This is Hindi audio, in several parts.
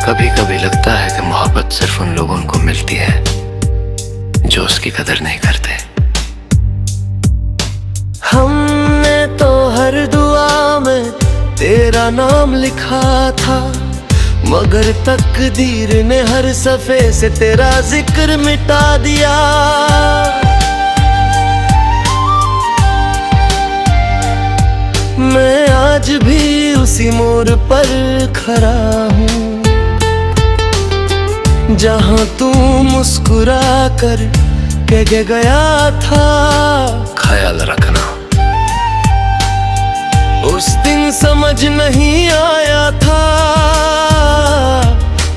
कभी कभी लगता है कि मोहब्बत सिर्फ उन लोगों को मिलती है जो उसकी कदर नहीं करते। हमने तो हर दुआ में तेरा नाम लिखा था, मगर तकदीर ने हर सफे से तेरा जिक्र मिटा दिया। मैं आज भी उसी मोड़ पर खड़ा हूँ जहाँ तू मुस्कुरा कर कह गया था, ख्याल रखना। उस दिन समझ नहीं आया था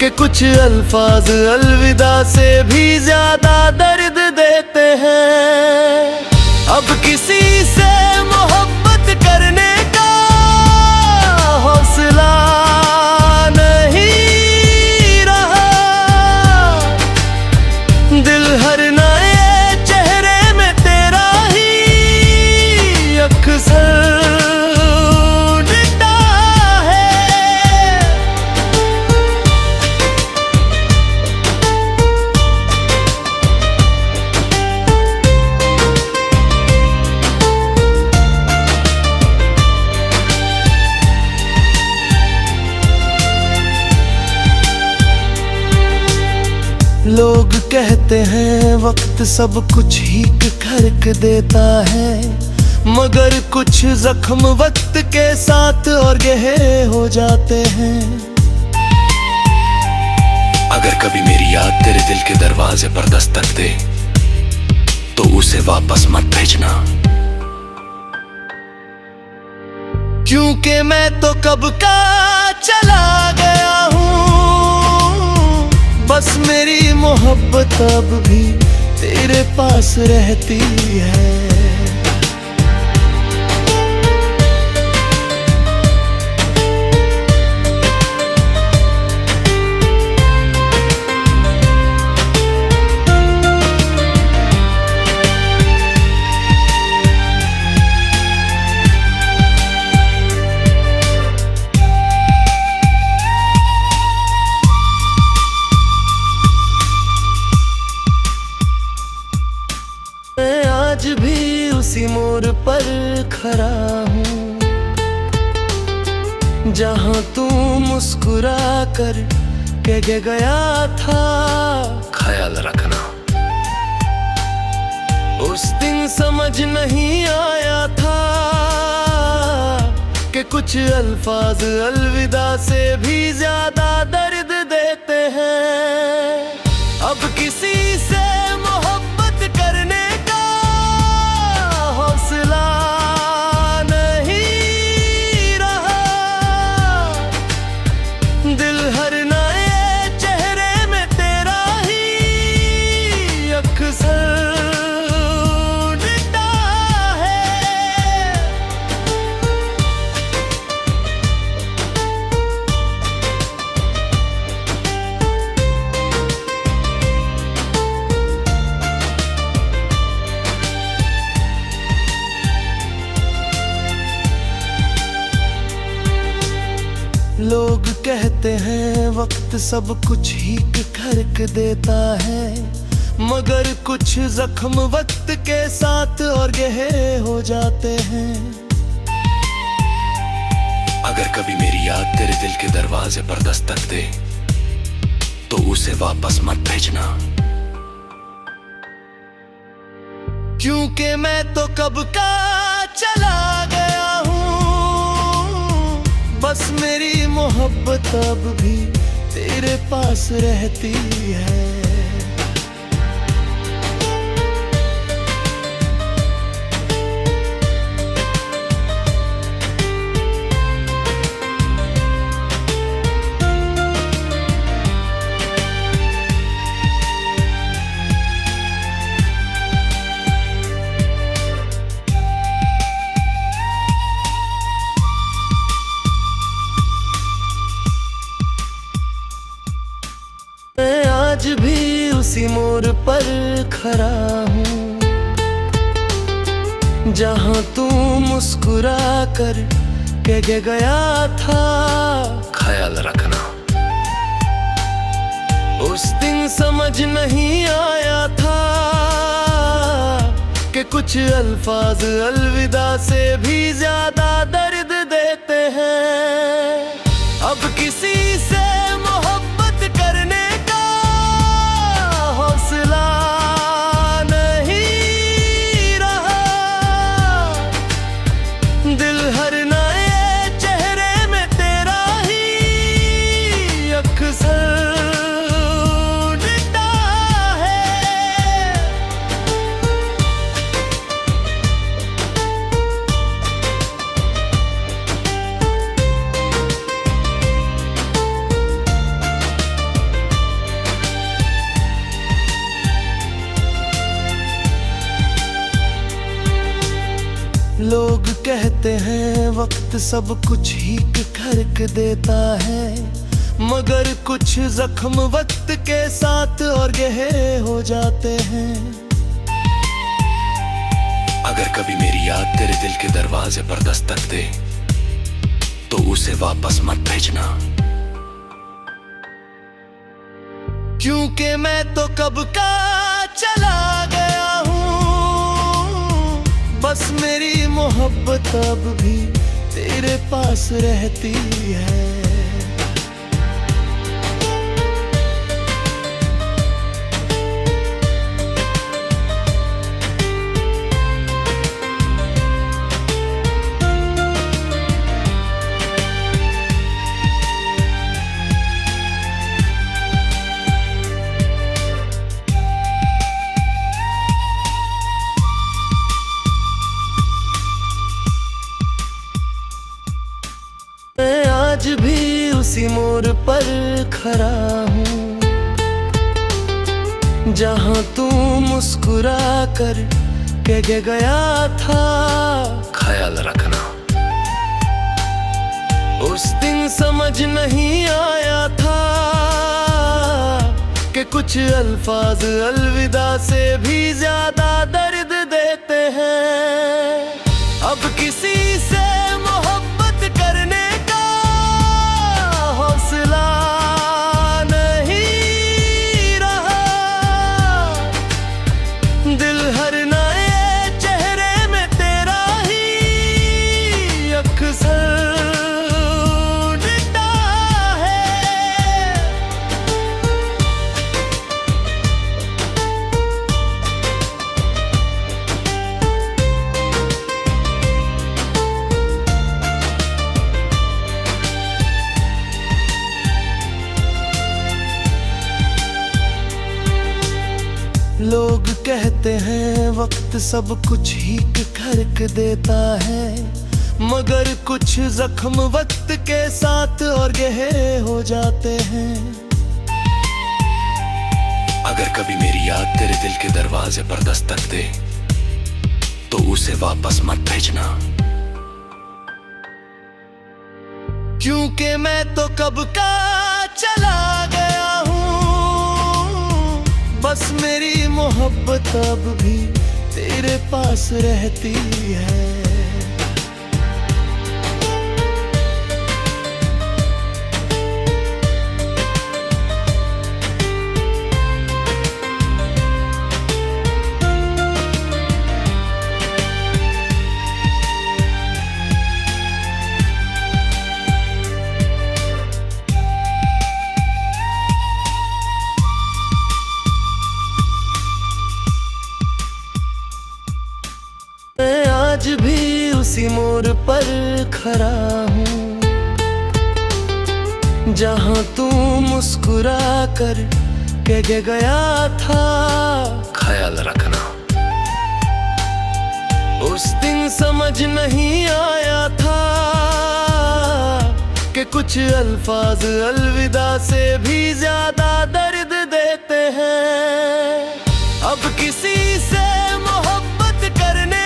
कि कुछ अल्फाज अलविदा से भी ज्यादा दर्द देते हैं। अब किसी से मोहब्बत करने का हौसला नहीं रहा, दिल हर नए चेहरे में तेरा ही अक्सर लोग कहते हैं वक्त सब कुछ ही करके देता है, मगर कुछ जख्म वक्त के साथ और गहरे हो जाते हैं। अगर कभी मेरी याद तेरे दिल के दरवाजे पर दस्तक दे तो उसे वापस मत भेजना, क्योंकि मैं तो कब का चला गया हूँ। बस मेरी मोहब्बत अब भी तेरे पास रहती है। मैं आज भी उसी मोड़ पर खड़ा हूँ जहाँ तू मुस्कुरा कर कह गया था, ख्याल रखना। उस दिन समझ नहीं आया था कि कुछ अल्फाज अलविदा से भी ज्यादा दर्द देते हैं। अब किसी से मोहब्बत करने हौसला नहीं रहा, दिल हर नए चेहरे में तेरा ही अक्सर दिखता है। लोग कहते हैं वक्त सब कुछ ही करके देता है, मगर कुछ जख्म वक्त के साथ और गहरे हो जाते हैं। अगर कभी मेरी याद तेरे दिल के दरवाजे पर दस्तक दे तो उसे वापस मत भेजना, क्योंकि मैं तो कब का चला गया हूँ। बस मेरी मोहब्बत अब भी तेरे पास रहती है। मैं आज भी उसी मोड़ पर खड़ा हूँ जहाँ तू मुस्कुरा कर कह गया था, ख्याल रखना। उस दिन समझ नहीं आया था कि कुछ अल्फाज अलविदा से भी ज्यादा दर्द देते हैं। अब किसी से मोहब्बत करने का हौसला नहीं रहा। दिल हर नए चेहरे में तेरा ही अक्सर लोग कहते हैं वक्त सब कुछ ही करक देता है, मगर कुछ जख्म वक्त के साथ और गहरे हो जाते हैं। अगर कभी मेरी याद तेरे दिल के दरवाजे पर दस्तक दे तो उसे वापस मत भेजना, क्योंकि मैं तो कब का चला गया हूँ। बस मेरी मोहब्बत अब भी तेरे पास रहती है। मैं आज भी उसी मोड़ पर खड़ा हूँ जहाँ तू मुस्कुरा कर कह गया था, ख्याल रखना। उस दिन समझ नहीं आया था कि कुछ अल्फाज अलविदा से भी ज्यादा दर्द देते हैं। अब किसी से मोहब्बत करने हौसला नहीं रहा। दिल हर नए चेहरे में तेरा ही अक्सर दिखता है। लोग कहते हैं वक्त सब कुछ ही करक देता है, मगर कुछ जख्म वक्त के साथ और गहरे हो जाते हैं। अगर कभी मेरी याद तेरे दिल के दरवाजे पर दस्तक दे तो उसे वापस मत भेजना, क्योंकि मैं तो कब का चला गया हूँ। बस मेरी मोहब्बत अब भी तेरे पास रहती है। मैं आज भी उसी मोड़ पर खड़ा हूँ जहाँ तू मुस्कुरा कर कह गया था, ख्याल रखना। उस दिन समझ नहीं आया था कि कुछ अल्फाज अलविदा से भी ज्यादा दर्द देते हैं। अब किसी से मोहब्बत करने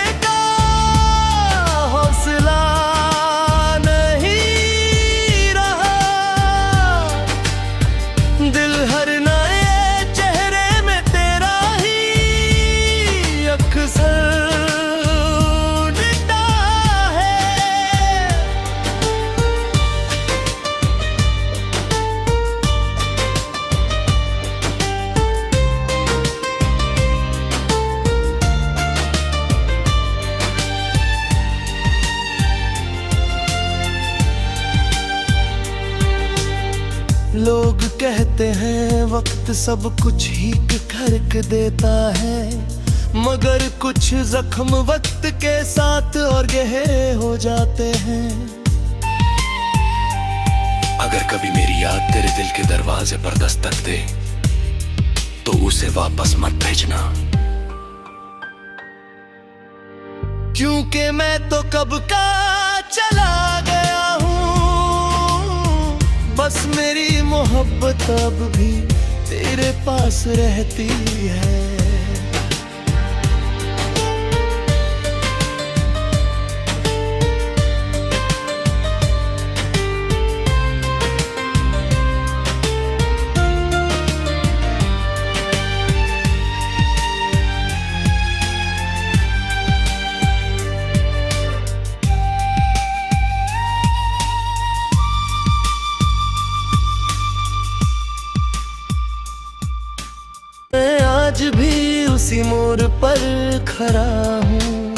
हौसला नहीं रहा। दिल हर नए चेहरे में तेरा ही अक्सर दिखता है। लोग कहते हैं वक्त सब कुछ ही करके देता है, मगर कुछ जख्म वक्त के साथ और गहरे हो जाते हैं। अगर कभी मेरी याद तेरे दिल के दरवाजे पर दस्तक दे तो उसे वापस मत भेजना, क्योंकि मैं तो कब का चला गया हूँ, बस मेरी मोहब्बत अब भी तेरे पास रहती है। मैं आज भी उसी मोड़ पर खड़ा हूँ,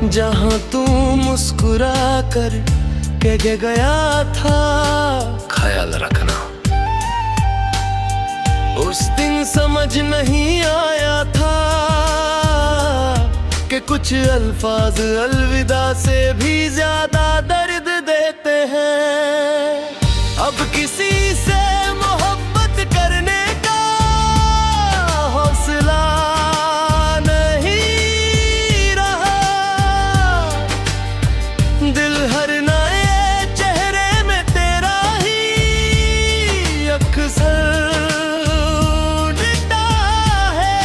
जहाँ तू मुस्कुरा कर कह गया था ख्याल रखना। उस दिन समझ नहीं आया था कि कुछ अल्फाज अलविदा से भी ज्यादा दर्द देते हैं। अब किसी से मोहब्बत करने का हौसला नहीं रहा, दिल हर नए चेहरे में तेरा ही अक्सर दिखता है।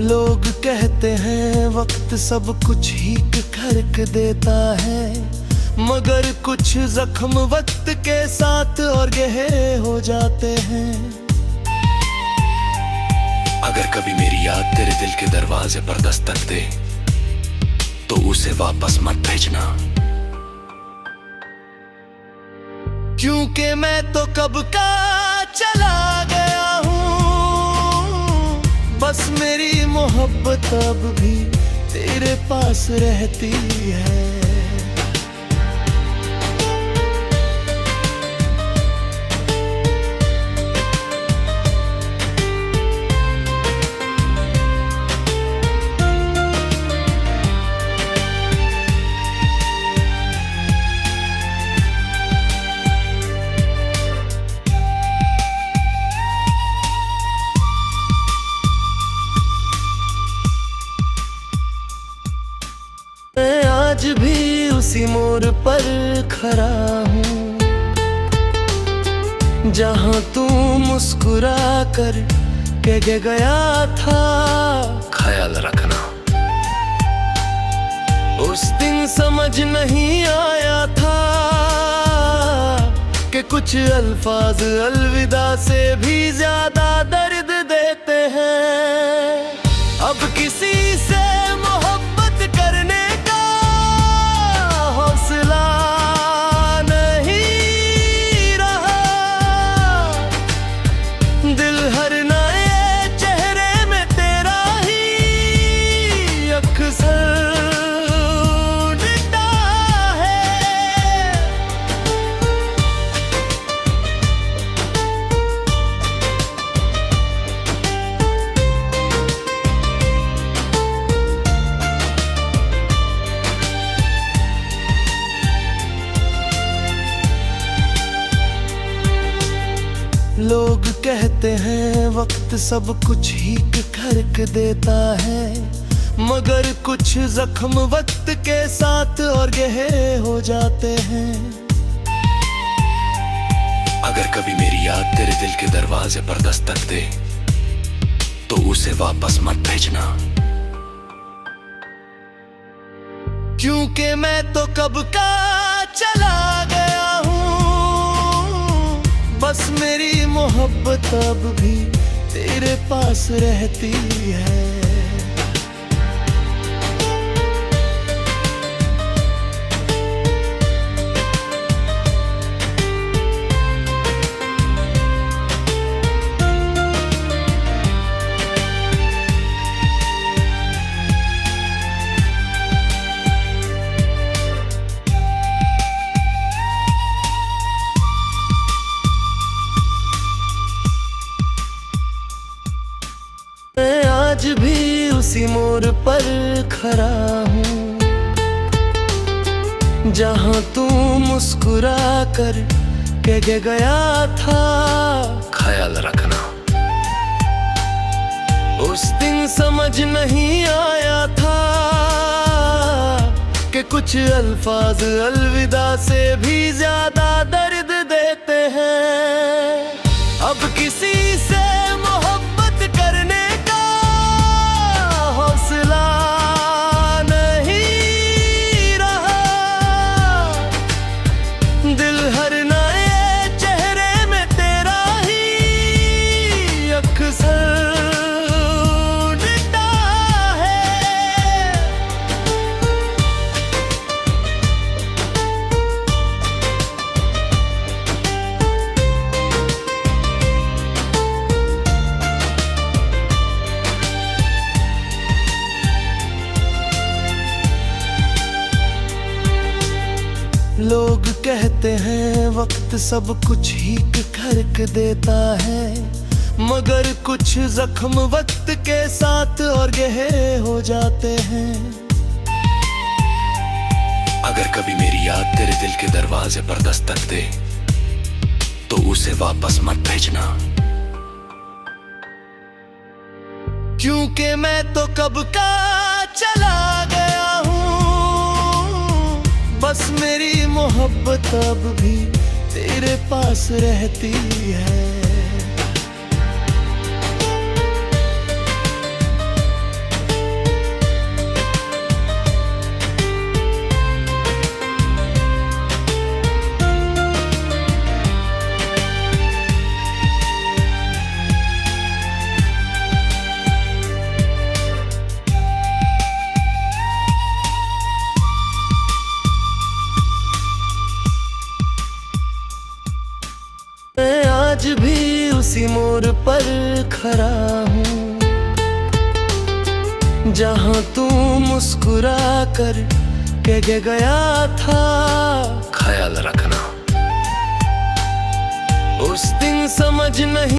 लोग कहते हैं वक्त सब कुछ ही करके देता है, मगर कुछ जख्म वक्त के साथ और गहरे हो जाते हैं। अगर कभी मेरी याद तेरे दिल के दरवाजे पर दस्तक दे तो उसे वापस मत भेजना, क्योंकि मैं तो कब का चला गया हूँ, बस मेरी मोहब्बत अब भी तेरे पास रहती है। मैं आज भी उसी मोड़ पर खड़ा हूँ, जहाँ तू मुस्कुरा कर कह गया था ख्याल रखना। उस दिन समझ नहीं आया था कि कुछ अल्फाज अलविदा से भी ज्यादा दर्द देते हैं। अब किसी से मोहब्बत करने का हौसला नहीं रहा, दिल हर नए चेहरे में तेरा ही अक्सर दिखता है। लोग कहते हैं वक्त सब कुछ ही करके देता है, मगर कुछ जख्म वक्त के साथ और गहरे हो जाते हैं। अगर कभी मेरी याद तेरे दिल के दरवाजे पर दस्तक दे तो उसे वापस मत भेजना, क्योंकि मैं तो कब का चला गया हूँ, बस मेरी मोहब्बत अब भी तेरे पास रहती है। पर खड़ा हूँ, जहाँ तू मुस्कुरा कर के गया था। ख्याल रखना। उस दिन समझ नहीं आया था कि कुछ अल्फाज अलविदा से भी ज्यादा दर्द देते हैं। अब किसी से मोहब्बत करने का हौसला नहीं रहा। दिल हर नए चेहरे में तेरा ही अक्सर लोग कहते हैं वक्त सब कुछ ही करके देता है, मगर कुछ जख्म वक्त के साथ और गहरे हो जाते हैं। अगर कभी मेरी याद तेरे दिल के दरवाजे पर दस्तक दे तो उसे वापस मत भेजना, क्योंकि मैं तो कब का चला गया हूँ। बस मेरी मोहब्बत अब भी तेरे पास रहती है। मैं आज भी उसी मोड़ पर खड़ा हूँ, जहाँ तू मुस्कुरा कर के गया था। ख्याल रखना। उस दिन समझ नहीं